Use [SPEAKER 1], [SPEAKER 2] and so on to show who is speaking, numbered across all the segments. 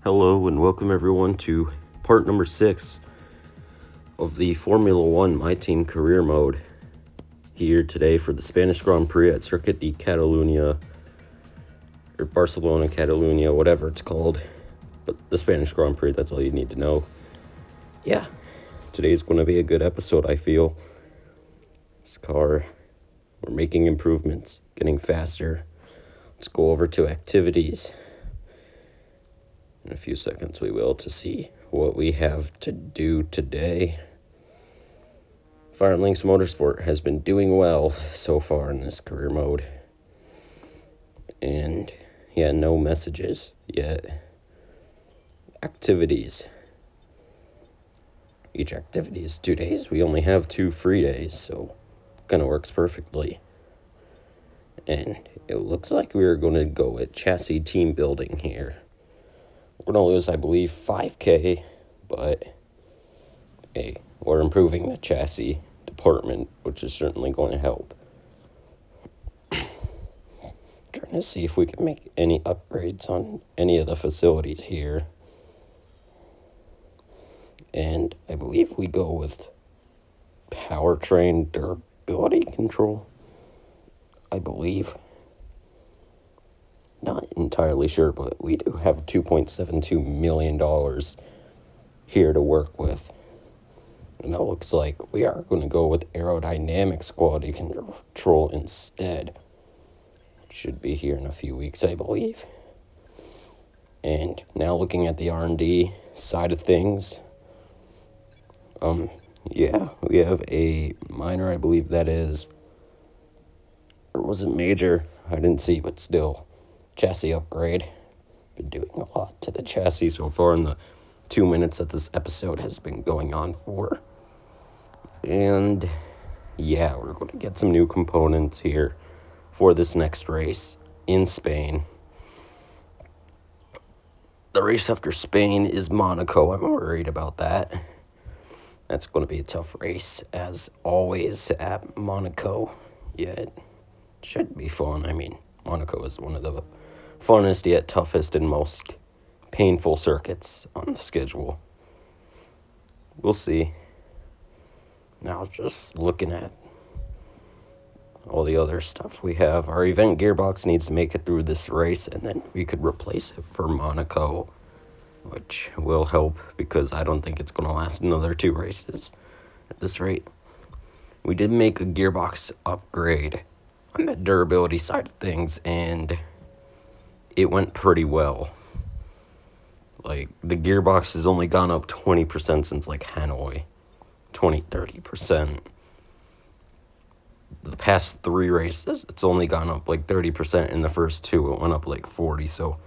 [SPEAKER 1] Hello and welcome everyone to part number 6 of the Formula One My Team Career Mode. Here today for the Spanish Grand Prix at Circuit de Catalunya, or Barcelona, Catalunya, whatever it's called. But the Spanish Grand Prix, that's all you need to know. Yeah, today's going to be a good episode, I feel. This car, we're making improvements, getting faster. Let's go over to activities. In a few seconds we will to see what we have to do today. Fire and Links Motorsport has been doing well so far in this career mode. And yeah, no messages yet. Activities. Each activity is 2 days. We only have 2 free days, so it kind of works perfectly. And it looks like we're going to go with chassis team building here. We're going to lose, I believe, 5K, but hey, we're improving the chassis department, which is certainly going to help. Trying to see if we can make any upgrades on any of the facilities here. And I believe we go with powertrain durability control, I believe. Not entirely sure, but we do have $2.72 million here to work with. And it looks like we are going to go with aerodynamics quality control instead. It should be here in a few weeks, I believe. And now looking at the R&D side of things. Yeah, we have a minor, I believe that is, or was it major? I didn't see, but still. Chassis upgrade. Been doing a lot to the chassis so far in the 2 minutes that this episode has been going on for. And yeah, we're going to get some new components here for this next race in Spain. The race after Spain is Monaco. I'm worried about that. That's going to be a tough race, as always at Monaco. Yet, should be fun. I mean, Monaco is one of the funnest yet toughest and most painful circuits on the schedule. We'll see. Now, just looking at all the other stuff we have, our event gearbox needs to make it through this race, and then we could replace it for Monaco, which will help because I don't think it's going to last another 2 races at this rate. We did make a gearbox upgrade on the durability side of things, and it went pretty well. Like, the gearbox has only gone up 20% since, like, Hanoi. 30%. The past 3 races, it's only gone up, like, 30%. In the first 2, it went up, like, 40, so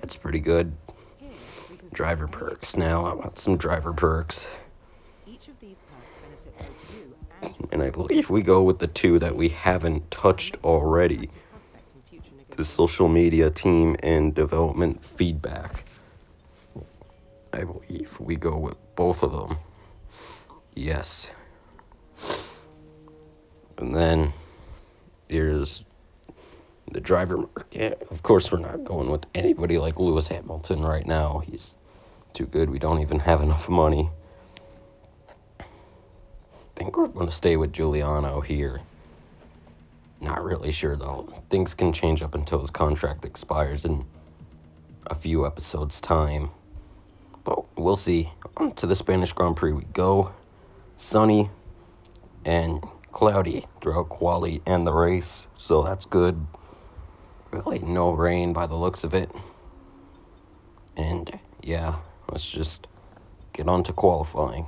[SPEAKER 1] it's pretty good. Driver perks now. I want some driver perks. And I believe we go with the 2 that we haven't touched already. The social media team and development feedback. I believe we go with both of them. Yes. And then here's the driver market. Of course, we're not going with anybody like Lewis Hamilton right now. He's too good. We don't even have enough money. I think we're going to stay with Giuliano here. Not really sure, though. Things can change up until his contract expires in a few episodes' time. But we'll see. On to the Spanish Grand Prix we go. Sunny and cloudy throughout quali and the race, so that's good. Really no rain by the looks of it. And yeah, let's just get on to qualifying.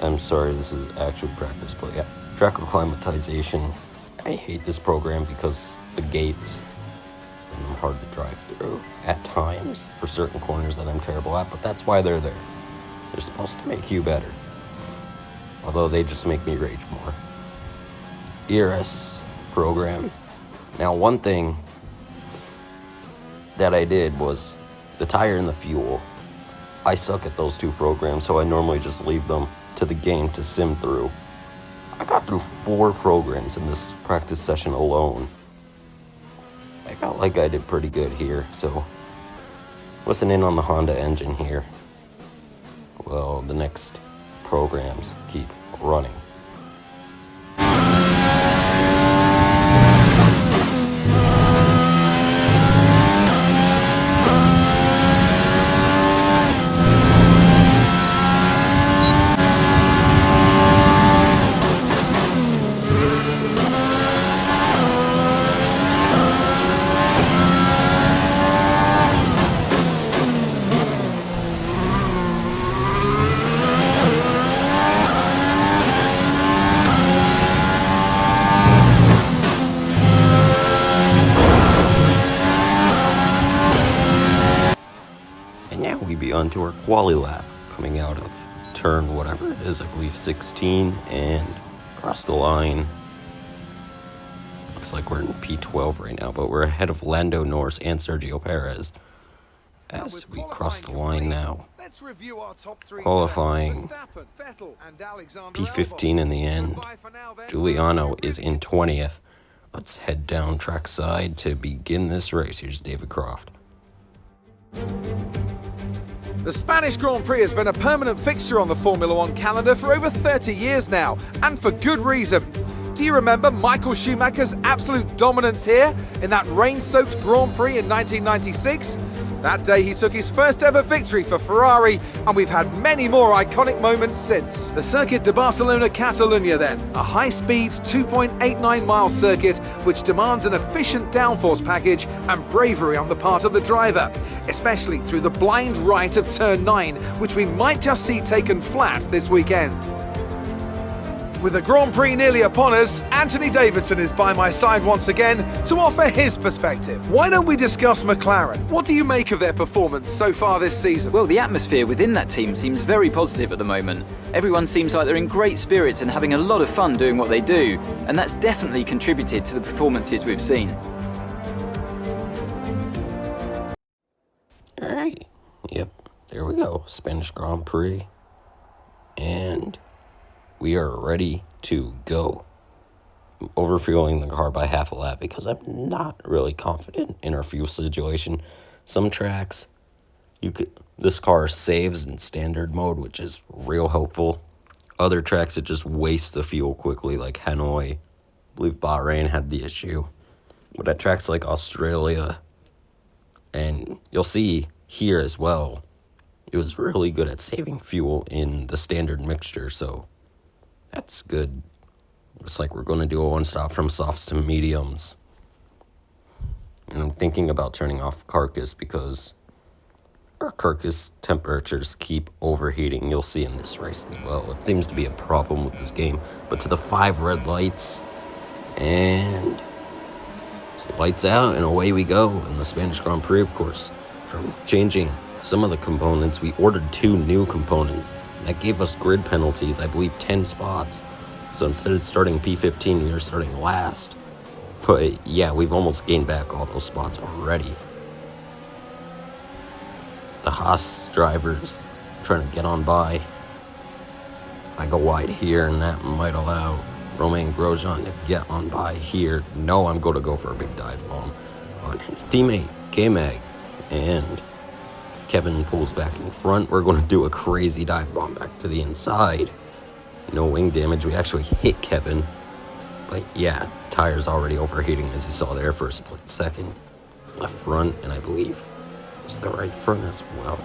[SPEAKER 1] I'm sorry, this is actual practice, but yeah. Track acclimatization. I hate this program because the gates are hard to drive through at times for certain corners that I'm terrible at, but that's why they're there. They're supposed to make you better. Although they just make me rage more. ERS program. Now, one thing that I did was the tire and the fuel. I suck at those 2 programs, so I normally just leave them to the game to sim through. I got through 4 programs in this practice session alone. I felt like I did pretty good here, so listen in on the Honda engine here. Well, the next programs keep running. We be on to our quali lap, coming out of turn whatever it is, I believe 16, and across the line. Looks like we're in P12 right now, but we're ahead of Lando Norris and Sergio Perez as we cross the line now. Qualifying P15 in the end. Giuliano is in 20th. Let's head down trackside to begin this race. Here's David Croft.
[SPEAKER 2] The Spanish Grand Prix has been a permanent fixture on the Formula One calendar for over 30 years now, and for good reason. Do you remember Michael Schumacher's absolute dominance here in that rain-soaked Grand Prix in 1996? That day he took his first ever victory for Ferrari, and we've had many more iconic moments since. The Circuit de Barcelona-Catalunya then, a high-speed 2.89-mile circuit which demands an efficient downforce package and bravery on the part of the driver, especially through the blind right of turn 9, which we might just see taken flat this weekend. With the Grand Prix nearly upon us, Anthony Davidson is by my side once again to offer his perspective. Why don't we discuss McLaren? What do you make of their performance so far this season?
[SPEAKER 3] Well, the atmosphere within that team seems very positive at the moment. Everyone seems like they're in great spirits and having a lot of fun doing what they do, and that's definitely contributed to the performances we've seen.
[SPEAKER 1] Alright, yep, there we go, Spanish Grand Prix, and we are ready to go. I'm overfueling the car by half a lap because I'm not really confident in our fuel situation. Some tracks, this car saves in standard mode, which is real helpful. Other tracks, it just wastes the fuel quickly, like Hanoi. I believe Bahrain had the issue. But at tracks like Australia, and you'll see here as well, it was really good at saving fuel in the standard mixture, so that's good. Looks like we're going to do a one-stop from softs to mediums. And I'm thinking about turning off carcass because our carcass temperatures keep overheating. You'll see in this race as well. It seems to be a problem with this game. But to the 5 red lights, and it's lights out, and away we go. In the Spanish Grand Prix, of course, from changing some of the components, we ordered 2 new components. That gave us grid penalties, I believe 10 spots. So instead of starting P15, we were starting last. But yeah, we've almost gained back all those spots already. The Haas drivers trying to get on by. I go wide here, and that might allow Romain Grosjean to get on by here. No, I'm going to go for a big dive bomb on his teammate, K-Mag. And Kevin pulls back in front. We're going to do a crazy dive bomb back to the inside. No wing damage. We actually hit Kevin. But yeah, tires already overheating, as you saw there for a split second. Left front, and I believe it's the right front as well.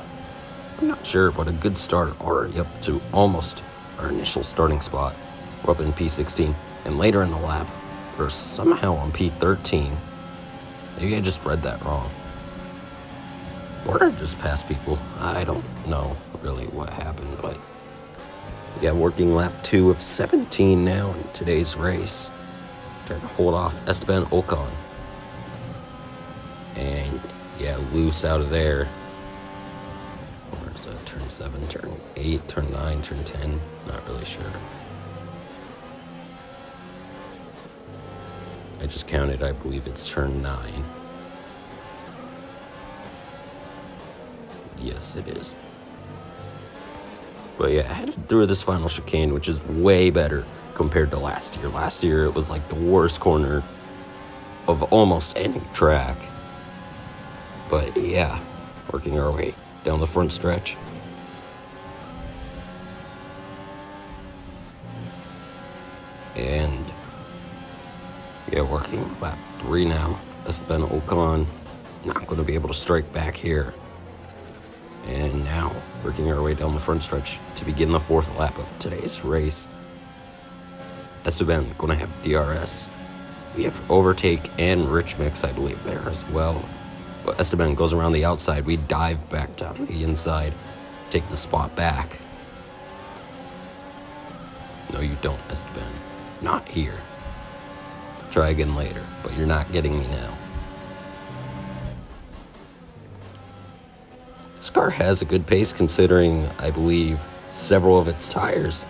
[SPEAKER 1] I'm not sure, but a good start already up to almost our initial starting spot. We're up in P16, and later in the lap, we're somehow on P13. Maybe I just read that wrong. Or I just passed people. I don't know really what happened, but we got working lap 2 of 17 now in today's race. Trying to hold off Esteban Ocon. And yeah, loose out of there. Where's that? Turn 7, turn 8, turn 9, turn 10. Not really sure. I just counted, I believe it's turn 9. Yes, it is. But yeah, headed through this final chicane, which is way better compared to last year. Last year, it was like the worst corner of almost any track. But yeah, working our way down the front stretch. And yeah, working lap 3 now. Esteban Ocon not going to be able to strike back here. And now working our way down the front stretch to begin the 4th lap of today's race. Esteban going to have DRS. We have overtake and rich mix, I believe, there as well. But Esteban goes around the outside. We dive back down the inside, take the spot back. No, you don't, Esteban. Not here. Try again later, but you're not getting me now. This car has a good pace considering, I believe, several of its tires.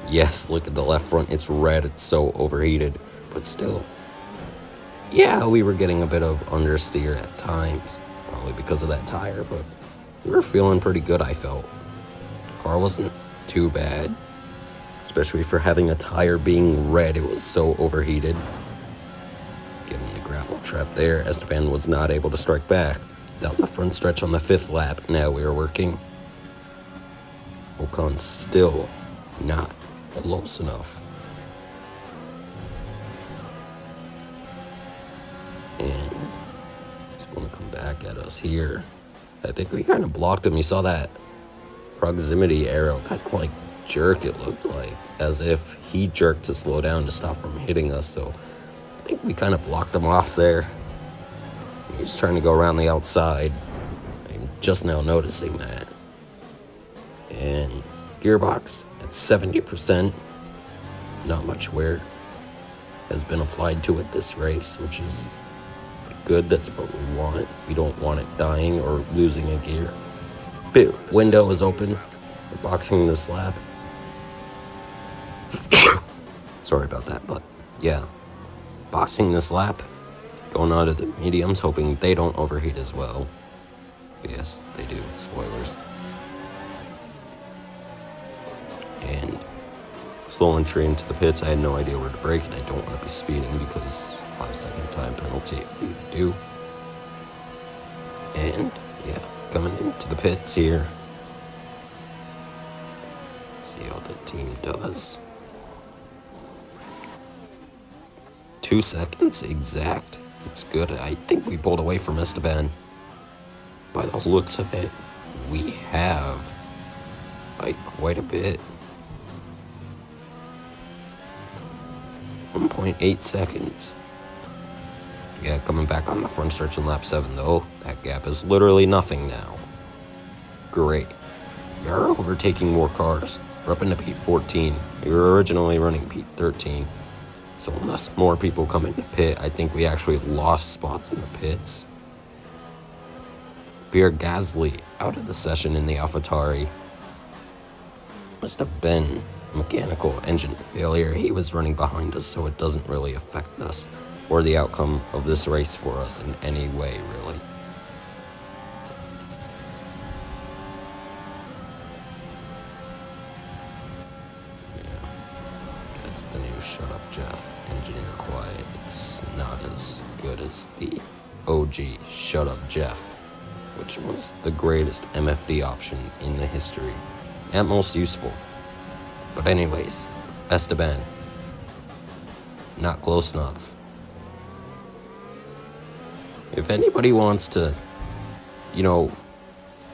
[SPEAKER 1] Yes, look at the left front. It's red. It's so overheated, but still. Yeah, we were getting a bit of understeer at times, probably because of that tire, but we were feeling pretty good, I felt. The car wasn't too bad, especially for having a tire being red. It was so overheated. Getting the gravel trap there. Esteban was not able to strike back. Down the front stretch on the 5th lap, now we are working. Ocon still not close enough. And he's going to come back at us here. I think we kind of blocked him. You saw that proximity arrow kind of like jerk, it looked like, as if he jerked to slow down to stop from hitting us. So I think we kind of blocked him off there. He's trying to go around the outside. I'm just now noticing that. And gearbox at 70%. Not much wear has been applied to it this race, which is good. That's what we want. We don't want it dying or losing a gear. Pit window is open. We're boxing this lap. Sorry about that, but yeah. Boxing this lap. Going on to the mediums, hoping they don't overheat as well. Yes, they do. Spoilers. And slow entry into the pits. I had no idea where to brake, and I don't want to be speeding because 5-second time penalty if you do. And yeah, coming into the pits here. See how the team does. 2 seconds exact. It's good. I think we pulled away from Esteban. By the looks of it, we have by quite a bit. 1.8 seconds. Yeah, coming back on the front stretch in lap 7 though. That gap is literally nothing now. Great. We are overtaking more cars. We're up into P14. We were originally running P13. So unless more people come into pit, I think we actually lost spots in the pits. Pierre Gasly out of the session in the AlphaTauri. Must have been mechanical engine failure. He was running behind us, so it doesn't really affect us or the outcome of this race for us in any way, really. The new Shut Up Jeff, Engineer Quiet. It's not as good as the OG Shut Up Jeff, which was the greatest MFD option in the history and most useful. But anyways, Esteban, not close enough. If anybody wants to,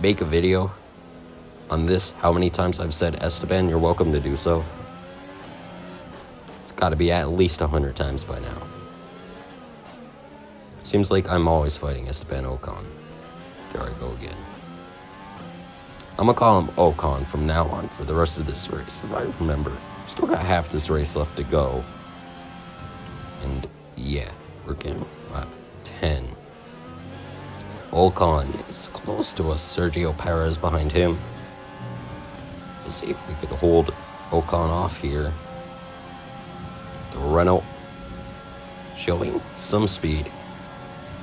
[SPEAKER 1] make a video on this, how many times I've said Esteban, you're welcome to do so. Got to be at least 100 times by now. Seems like I'm always fighting Esteban Ocon. There I go again. I'm gonna call him Ocon from now on for the rest of this race, if I remember. Still got half this race left to go. And yeah, we're getting lap 10. Ocon is close to us. Sergio Perez behind him. We'll see if we could hold Ocon off here. The Renault showing some speed.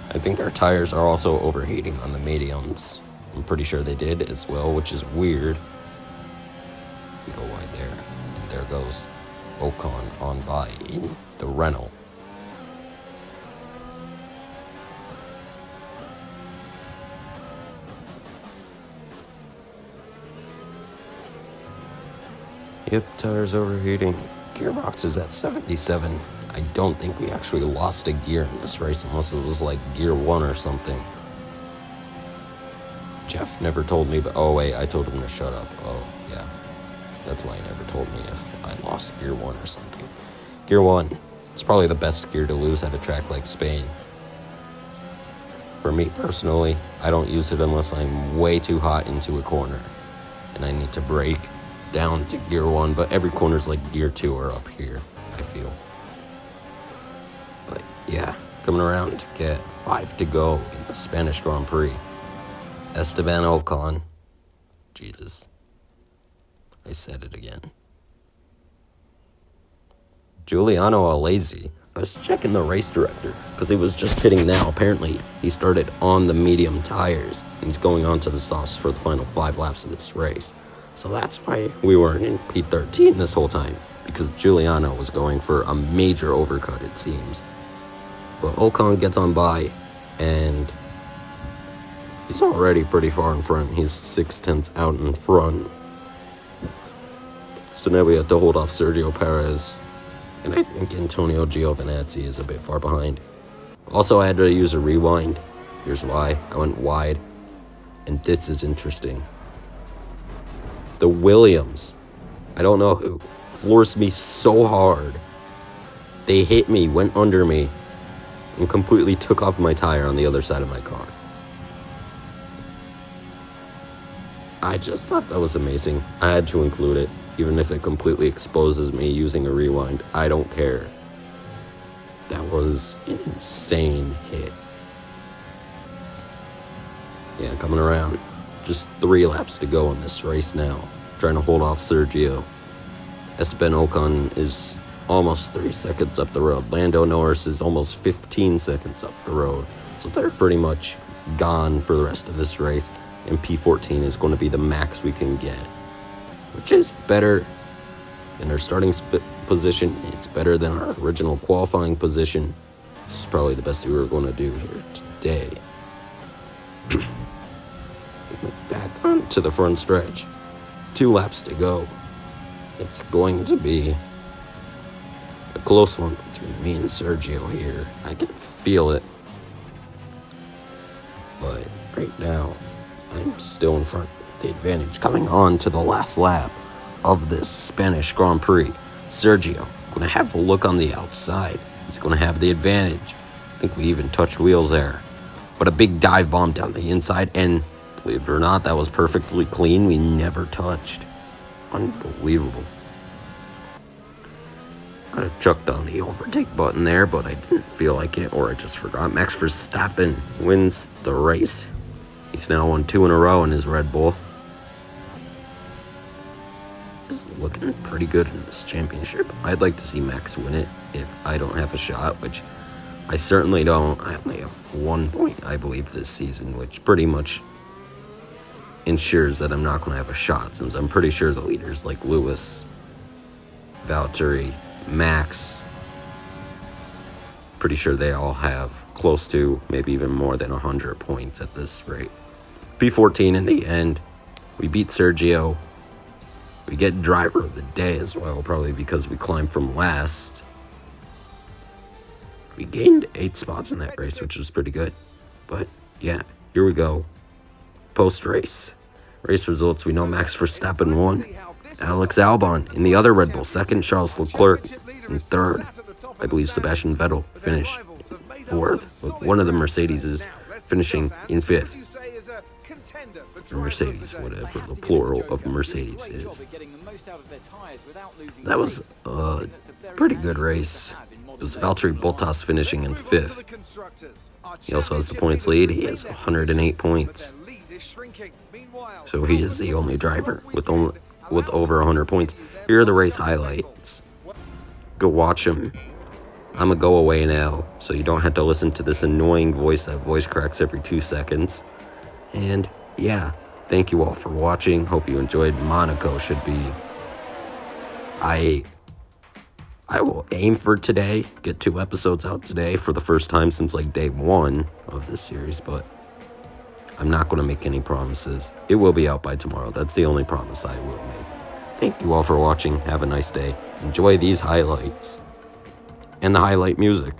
[SPEAKER 1] I think our tires are also overheating on the mediums. I'm pretty sure they did as well, which is weird. We go wide there, and there goes Ocon on by in the Renault. Yep, tires overheating. Gearbox is at 77. I don't think we actually lost a gear in this race unless it was like gear 1 or something. Jeff never told me, but oh wait, I told him to shut up. Oh yeah, that's why he never told me if I lost gear 1 or something. Gear 1 is probably the best gear to lose at a track like Spain. For me personally, I don't use it unless I'm way too hot into a corner and I need to brake down to gear 1, but every corner's like gear 2 or up here, I feel. But yeah, coming around to get 5 to go in the Spanish Grand Prix. Esteban Ocon. Jesus. I said it again. Giuliano Alesi. I was checking the race director because he was just pitting now. Apparently, he started on the medium tires and he's going on to the softs for the final 5 laps of this race. So that's why we weren't in P13 this whole time, because Giuliano was going for a major overcut, it seems. But Ocon gets on by, and he's already pretty far in front. He's 6/10 out in front. So now we have to hold off Sergio Perez, and I think Antonio Giovinazzi is a bit far behind. Also, I had to use a rewind. Here's why. I went wide, and this is interesting. The Williams, I don't know who, forced me so hard. They hit me, went under me, and completely took off my tire on the other side of my car. I just thought that was amazing. I had to include it, even if it completely exposes me using a rewind. I don't care. That was an insane hit. Yeah, coming around. Just 3 laps to go in this race now. Trying to hold off Sergio. Esteban Ocon is almost 3 seconds up the road. Lando Norris is almost 15 seconds up the road. So they're pretty much gone for the rest of this race. And P14 is going to be the max we can get. Which is better than our starting position. It's better than our original qualifying position. This is probably the best we were going to do here today. Back onto the front stretch. 2 laps to go. It's going to be a close one between me and Sergio here. I can feel it. But right now, I'm still in front. The advantage coming on to the last lap of this Spanish Grand Prix. Sergio going to have a look on the outside. He's going to have the advantage. I think we even touched wheels there. But a big dive bomb down the inside, and believe it or not, that was perfectly clean. We never touched. Unbelievable. Could have chucked on the overtake button there, but I didn't feel like it, or I just forgot. Max Verstappen wins the race. He's now won 2 in a row in his Red Bull. He's looking pretty good in this championship. I'd like to see Max win it if I don't have a shot, which I certainly don't. I only have 1 point, I believe, this season, which pretty much ensures that I'm not going to have a shot, since I'm pretty sure the leaders like Lewis, Valtteri, Max, pretty sure they all have close to, maybe even more than 100 points at this rate. P14 in the end. We beat Sergio. We get driver of the day as well, probably because we climbed from last. We gained 8 spots in that race, which was pretty good. But yeah, here we go. Post-race. Race results, we know Max Verstappen won. Alex Albon in the other Red Bull, 2nd Charles Leclerc in 3rd. I believe Sebastian Vettel finished 4th, but one of the Mercedes is finishing in 5th. Or Mercedes, whatever the plural of Mercedes is. That was a pretty good race. It was Valtteri Bottas finishing in 5th. He also has the points lead. He has 108 points. So he is the only driver with over 100 points. Here are the race highlights. Go watch them. I'm going to go away now, so you don't have to listen to this annoying voice that voice cracks every 2 seconds. And yeah, thank you all for watching. Hope you enjoyed. Monaco should be... I I will aim for today, get 2 episodes out today for the first time since like day 1 of this series, but I'm not going to make any promises. It will be out by tomorrow. That's the only promise I will make. Thank you all for watching. Have a nice day. Enjoy these highlights and the highlight music.